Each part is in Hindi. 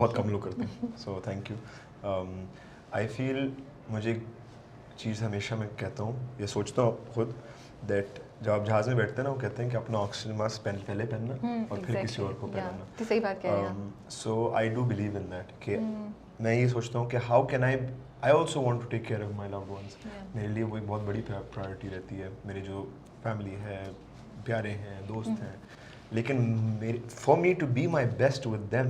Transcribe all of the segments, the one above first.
बहुत कम लोग करते हैं, so thank you. I feel, मुझे एक चीज़ हमेशा मैं कहता हूँ, ये सोचता हूँ खुद, दैट जब आप जहाज़ में बैठते हैं ना, वो कहते हैं कि अपना ऑक्सीजन मास्क पहले पहनना और फिर किसी और को पहनना। तो सही बात कह रहे हैं। So I do believe in that कि मैं ये सोचता हूँ कि how can I also want to take care of my loved ones. मेरे लिए वो एक बहुत बड़ी प्रायोरिटी रहती है, मेरी जो फैमिली है, प्यारे हैं, दोस्त हैं, लेकिन मेरे for me to be my best with them,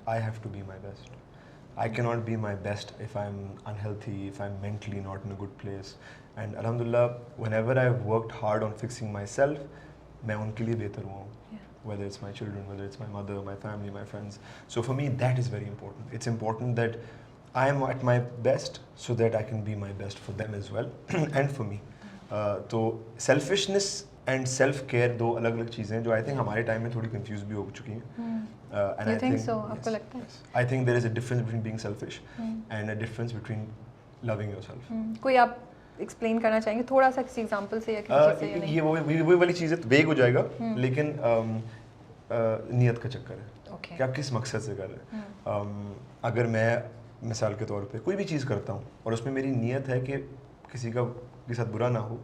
I have to be my best. I cannot be my best if I'm unhealthy, if I'm mentally not in a good place. And alhamdulillah, whenever I've worked hard on fixing myself, मैं उनके लिए बेहतर हुआ हूँ. Whether it's my children, whether it's my mother, my family, my friends. So for me, that is very important. It's important that I am at my best so that I can be my best for them as well and for me. तो selfishness and self care दो अलग अलग चीज़ें हैं जो I think हमारे टाइम में थोड़ी confused भी हो चुकी हैं. And I think so? आपको लगता है? I think there is a difference between being selfish and a difference between loving yourself. कोई आप एक्सप्लेन करना चाहेंगे थोड़ा सा किसी एग्जांपल से या किसी चीज़ से? या नहीं? ये वो वाली चीज़ है, वेग हो जाएगा, लेकिन नियत का चक्कर है कि आप किस मकसद से कर रहे हैं. अगर मैं मिसाल के तौर पे कोई भी चीज़ करता हूँ और उसमें मेरी नियत है कि किसी के साथ बुरा ना हो,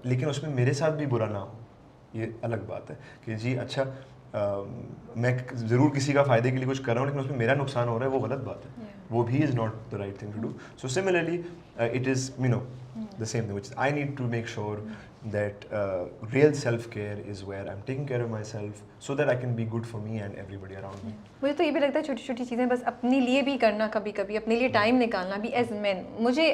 लेकिन उसमें मेरे साथ भी बुरा ना हो, ये अलग बात है कि जी अच्छा मैं ज़रूर किसी का फ़ायदे के लिए कुछ कर रहा हूँ लेकिन उसमें मेरा नुकसान हो रहा है, वो गलत बात है. वो भी is not the right thing to do. So similarly it is the same thing which I need to make sure that real self care is where I am taking care of myself so that I can be good for me and everybody around me. मुझे तो ये भी लगता है छोटी छोटी चीज़ें बस अपने लिए भी करना, कभी कभी अपने लिए टाइम निकालना भी एज मैन. मुझे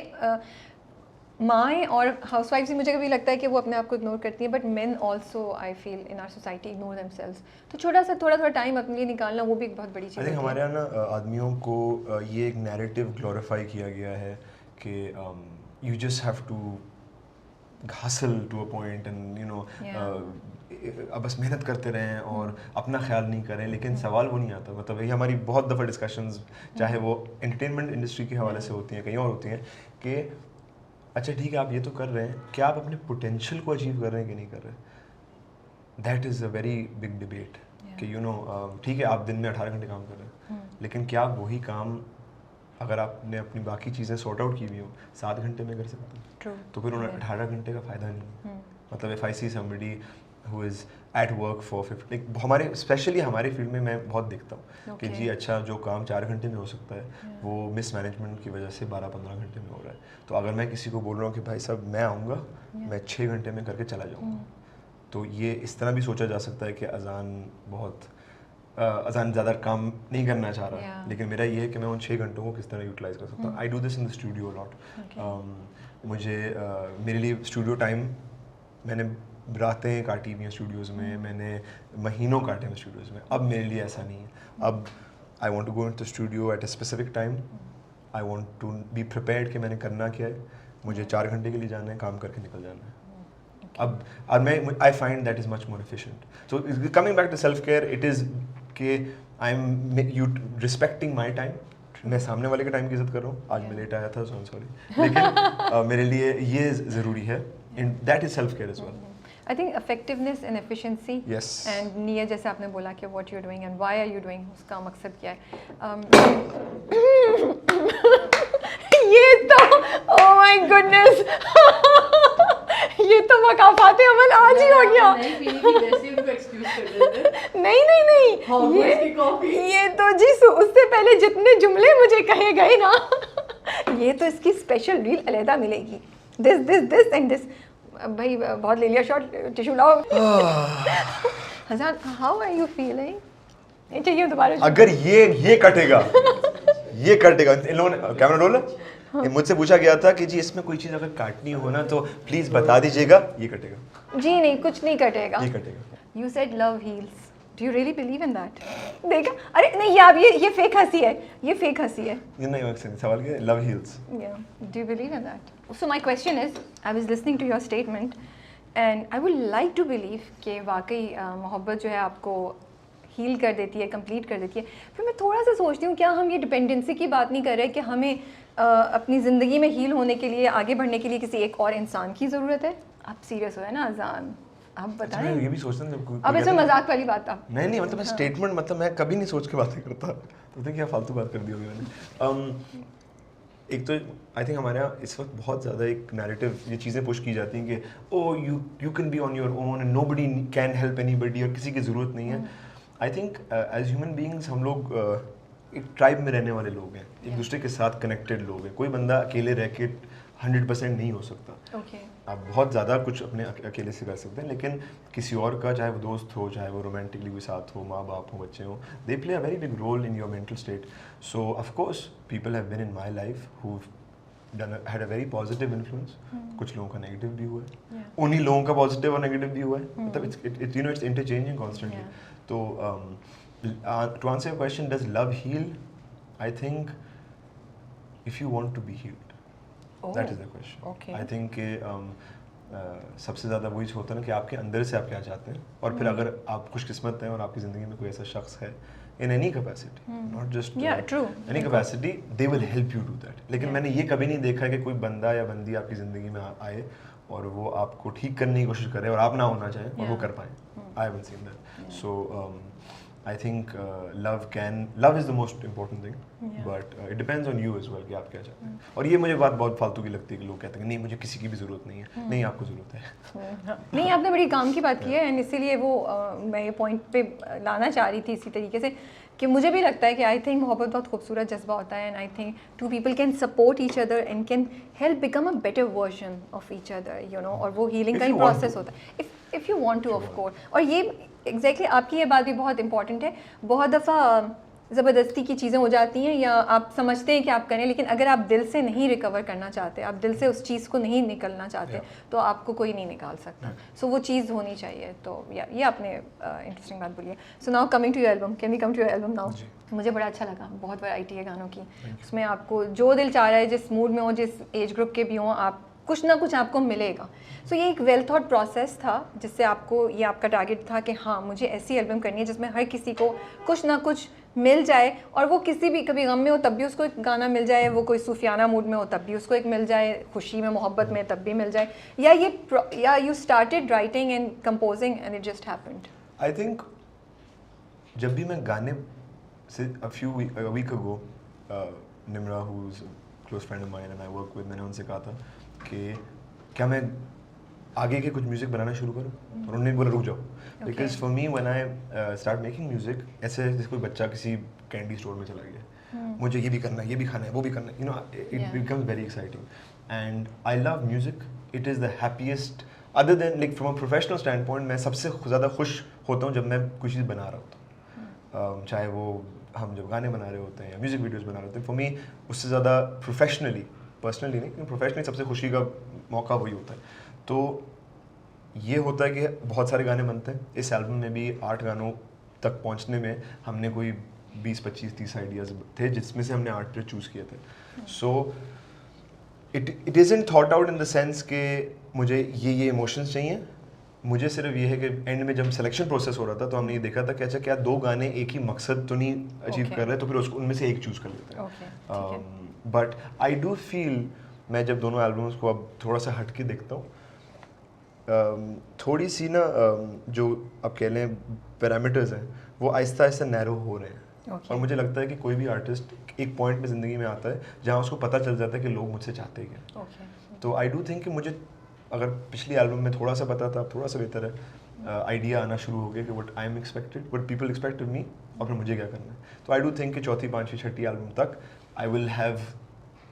माएँ और हाउसवाइफ्स ही मुझे कभी लगता है कि वो अपने आप को इग्नोर करती हैं, but men also I feel in our society ignore themselves. तो थोड़ा टाइम अपने लिए निकालना वो भी एक बहुत बड़ी चीज़ है. हमारे यहाँ ना आदमियों को ये एक नैरेटिव ग्लोरीफाई किया गया है कि you just have to hustle to a point and you know अब बस मेहनत करते रहें और अपना ख्याल नहीं करें. लेकिन सवाल वो नहीं आता. मतलब ये हमारी बहुत दफ़ा डिस्कशंस, चाहे वो एंटरटेनमेंट इंडस्ट्री के हवाले से होती हैं, कहीं और होती हैं, कि अच्छा ठीक है आप ये तो कर रहे हैं, क्या आप अपने पोटेंशियल को अचीव कर रहे हैं कि नहीं कर रहे. That is a very big debate कि यू नो ठीक है आप दिन में 18 घंटे काम कर रहे हैं, लेकिन क्या आप वही काम अगर आपने अपनी बाकी चीज़ें सॉर्ट आउट की हुई हो 7 घंटे में कर सकते हैं? तो फिर उन्हें 18 घंटे का फ़ायदा नहीं. मतलब if I C somebody who is at work for 50, हमारे स्पेशली हमारे फील्ड में मैं बहुत देखता हूँ कि जी अच्छा जो काम 4 घंटे में हो सकता है वो मिस मैनेजमेंट की वजह से 12-15 घंटे में हो रहा है. तो अगर मैं किसी को बोल रहा हूँ कि भाई साहब मैं आऊँगा, मैं 6 घंटे में करके चला जाऊँगा, तो ये इस तरह भी सोचा जा सकता है कि अजान ज़्यादा काम नहीं करना चाह रहा, लेकिन मेरा ये है कि मैं उन 6 घंटों को किस तरह यूटिलाइज़ कर सकता हूँ. I do this in the studio lot. मुझे मेरे लिए स्टूडियो टाइम, मैंने रातें काटी हुई हैं स्टूडियोज़ में, मैंने महीनों काटे हैं स्टूडियोज़ में. अब मेरे लिए ऐसा नहीं है. अब I want to go in the studio at a specific time. I want to be prepared कि मैंने करना क्या है. मुझे 4 घंटे के लिए जाना है, काम करके निकल जाना है. अब मैं I find that is much more efficient. So coming back to self care, it is कि I am you respecting my time. मैं सामने वाले के टाइम की इज्जत कर रहा हूँ. आज मैं लेट आया था, सो सॉरी, लेकिन मेरे लिए ये ज़रूरी है. And that is self care as well. I think effectiveness and efficiency. Yes. And नियत जैसे आपने बोला कि what you're doing and why are you doing, उसका मकसद क्या है. ये तो oh my goodness ये तो मकाफाते अमल आज ही हो गया. नहीं ये तो जी उससे पहले जितने जुमले मुझे कहे गए ना ये तो इसकी स्पेशल रील अलहदा मिलेगी. This and this. भाई बहुत ले लिया शॉट, टिश्यू लाओ. हज़ान, हाउ आर यू फीलिंग? ये चाहिए दोबारा. अगर ये कटेगा ये कटेगा. इन लोगों ने कैमरा रोल है, मुझसे पूछा गया था कि जी इसमें कोई चीज़ अगर काटनी हो ना तो प्लीज़ बता दीजिएगा. ये कटेगा जी. नहीं कुछ नहीं कटेगा. ये कटेगा. You said love heels. Do you really believe in that? देखा, अरे नहीं यार ये फेक हंसी है. ये फेक हंसी है. ये नहीं सवाल क्या है? Love heels. Do you believe in that? So my question is, I was listening to your statement and I would like to believe कि वाकई मोहब्बत जो है आपको हील कर देती है, कंप्लीट कर देती है. फिर मैं थोड़ा सा सोचती हूँ क्या हम ये डिपेंडेंसी की बात नहीं कर रहे कि हमें अपनी ज़िंदगी में हील होने के लिए, आगे बढ़ने के लिए किसी एक और इंसान की ज़रूरत है. आप सीरियस हो है ना अजान? आप अच्छा, बताएं। मैं ये भी सोचता हूँ जब अब इसमें मजाक वाली बात आप नहीं मतलब मैं स्टेटमेंट मतलब मैं कभी नहीं सोच के बातें करता, तो क्या फालतू बात कर दी होगी मैंने। एक तो आई थिंक हमारे यहाँ इस वक्त बहुत ज़्यादा एक नैरेटिव ये चीज़ें पुश की जाती हैं कि oh you can be on your own and nobody can help anybody, और किसी की ज़रूरत नहीं है। I think as human beings हम लोग एक ट्राइब में रहने वाले लोग हैं, एक दूसरे के साथ कनेक्टेड लोग हैं। कोई बंदा अकेले रह के 100% नहीं हो सकता। ओके आप बहुत ज़्यादा कुछ अपने अकेले से कर सकते हैं, लेकिन किसी और का, चाहे वो दोस्त हो, चाहे वो रोमांटिकली कोई साथ हो, माँ बाप हो, बच्चे हो, they play a very big role in your mental state. So of course people have been in my life who had a very positive influence. कुछ लोगों का नेगेटिव भी हुआ है, उन्हीं लोगों का पॉजिटिव और नेगेटिव भी हुआ है, मतलब इट्स इंटरचेंजिंग कॉन्स्टेंटली। तो to answer your question, does love heal? I think if you want to be healed, that is the question. I think सबसे ज़्यादा वही होता है ना कि आपके अंदर से आप क्या चाहते हैं, और फिर अगर आप खुशकिस्मत हैं और आपकी ज़िंदगी में कोई ऐसा शख्स है in any capacity, not just any capacity, they will help you do that. लेकिन मैंने ये कभी नहीं देखा कि कोई बंदा या बंदी आपकी ज़िंदगी में आए और वो आपको ठीक करने की कोशिश करे और आप ना होना चाहें और वो कर पाएँ। I haven't seen that. So I think love is the most important thing, but it depends on you as well कि आप क्या चाहते हैं। और ये मुझे बात बहुत फालतू की लगती है कि लोग कहते हैं नहीं मुझे किसी की भी ज़रूरत नहीं है। नहीं, आपको ज़रूरत है। नहीं, आपने बड़ी काम की बात की है, एंड इसीलिए वो मैं ये पॉइंट पे लाना चाह रही थी इसी तरीके से कि मुझे भी लगता है कि आई थिंक मोहब्बत बहुत खूबसूरत जज्बा होता है, and I think two people can support each other and can help become a better version of each other, you know, और वो हीलिंग का ही प्रोसेस होता है if you want to, of course. और ये एग्जैक्टली आपकी ये बात भी बहुत इंपॉर्टेंट है। बहुत दफ़ा ज़बरदस्ती की चीज़ें हो जाती हैं या आप समझते हैं कि आप करें, लेकिन अगर आप दिल से नहीं रिकवर करना चाहते, आप दिल से उस चीज़ को नहीं निकलना चाहते, तो आपको कोई नहीं निकाल सकता। सो वो चीज़ होनी चाहिए। तो ये आपने इंटरेस्टिंग बात बोली है। So now coming to your album, can we come to your album now? मुझे बड़ा अच्छा लगा, बहुत वैरायटी है गानों की। उसमें आपको जो दिल चाह रहा है, जिस मूड में हो, जिस एज ग्रुप के भी हों, आप कुछ ना कुछ आपको मिलेगा। सो ये एक वेल थॉट प्रोसेस था जिससे आपको, ये आपका टारगेट था कि हाँ मुझे ऐसी एल्बम करनी है जिसमें हर किसी को कुछ ना कुछ मिल जाए, और वो किसी भी, कभी गम में हो तब भी उसको एक गाना मिल जाए, वो कोई सूफियाना मूड में हो तब भी उसको एक मिल जाए, खुशी में, मोहब्बत में तब भी मिल जाए, या you started writing and composing and it just happened? I think जब भी मैं गाने से a week ago, Nimra who is a close friend of mine and I work with, मैंने उनसे कहा था कि क्या मैं आगे के कुछ म्यूज़िक बनाना शुरू करूँ, और उन्होंने बोला रुक जाओ, because for me when I start making music, ऐसे जैसे कोई बच्चा किसी कैंडी स्टोर में चला गया, मुझे ये भी करना है, ये भी खाना है, वो भी करना है, you know, it becomes very exciting and I love music. It is the happiest, other than like from a professional stand point, मैं सबसे ज़्यादा खुश होता हूँ जब मैं कोई चीज़ बना रहा होता हूँ, चाहे वो हम जब गाने बना रहे होते हैं या म्यूज़िक वीडियोज़ बना रहे होते हैं। फॉर मी उससे ज़्यादा प्रोफेशनली, पर्सनली नहीं, लेकिन प्रोफेशनली सबसे खुशी का मौका वही होता है। तो ये होता है कि बहुत सारे गाने बनते हैं। इस एल्बम में भी 8 गानों तक पहुंचने में हमने कोई 20, 25, 30 आइडियाज़ थे, जिसमें से हमने 8 पे चूज़ किए थे। So it isn't thought out in the sense कि मुझे ये इमोशंस चाहिए। मुझे सिर्फ ये है कि एंड में जब सिलेक्शन प्रोसेस हो रहा था तो हमने ये देखा था कि अच्छा क्या 2 गाने एक ही मकसद तो नहीं अचीव कर रहे, तो फिर उसको उनमें से एक चूज़ कर लेते हैं। बट आई डू फील, मैं जब दोनों एल्बम्स को अब थोड़ा सा हट के देखता हूँ, थोड़ी सी ना जो आप कह लें पैरामीटर्स हैं वो आहिस्ता आहिस्ता नैरो हो रहे हैं। और मुझे लगता है कि कोई भी आर्टिस्ट एक पॉइंट में ज़िंदगी में आता है जहाँ उसको पता चल जाता है कि लोग मुझसे चाहते क्या। तो आई डू थिंक कि मुझे अगर पिछली एल्बम में थोड़ा सा पता था, थोड़ा सा बेहतर है, आइडिया आना शुरू हो गया कि what I am expected, what people expected मी, और फिर मुझे क्या करना है। तो आई डू थिंक कि चौथी, पाँचवीं, छठी एल्बम तक I will have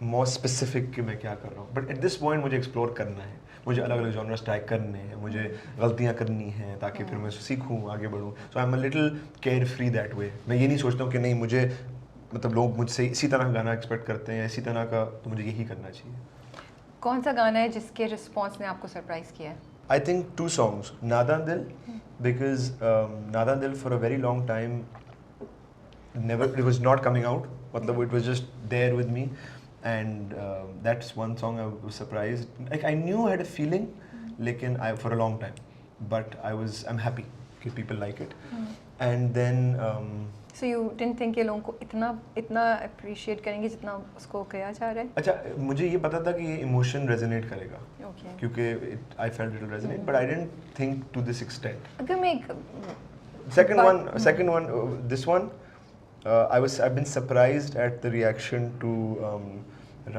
more specific कि मैं क्या कर रहा हूँ। बट एट दिस पॉइंट मुझे एक्सप्लोर करना है, मुझे अलग अलग जॉनर्स ट्राई करने हैं, मुझे गलतियाँ करनी हैं ताकि फिर मैं सीखूँ, आगे बढ़ूँ। So I am a little carefree that way. मैं ये नहीं सोचता हूँ कि नहीं मुझे, मतलब लोग मुझसे इसी तरह गाना एक्सपेक्ट करते हैं या इसी तरह का, तो मुझे यही करना चाहिए। कौन सा गाना है जिसके रिस्पॉन्स ने आपको सरप्राइज़ किया है? I think 2 songs, Nadan Dil, because Nadan Dil for a very long time it was not coming out, मतलब it was just there with me, and that's one song I was surprised. Like I knew I had a feeling, लेकिन for a long time, but I'm happy कि people like it. And then so you didn't think ये लोगों को इतना अप्रिशिएट करेंगे जितना उसको किया जा रहा है? अच्छा, मुझे ये पता था कि ये इमोशन रेजोनेट करेगा, ओके। क्योंकि I felt it resonate, but I didn't think to this extent. अगर मैं एक Second one, this one, I've been surprised at the reaction to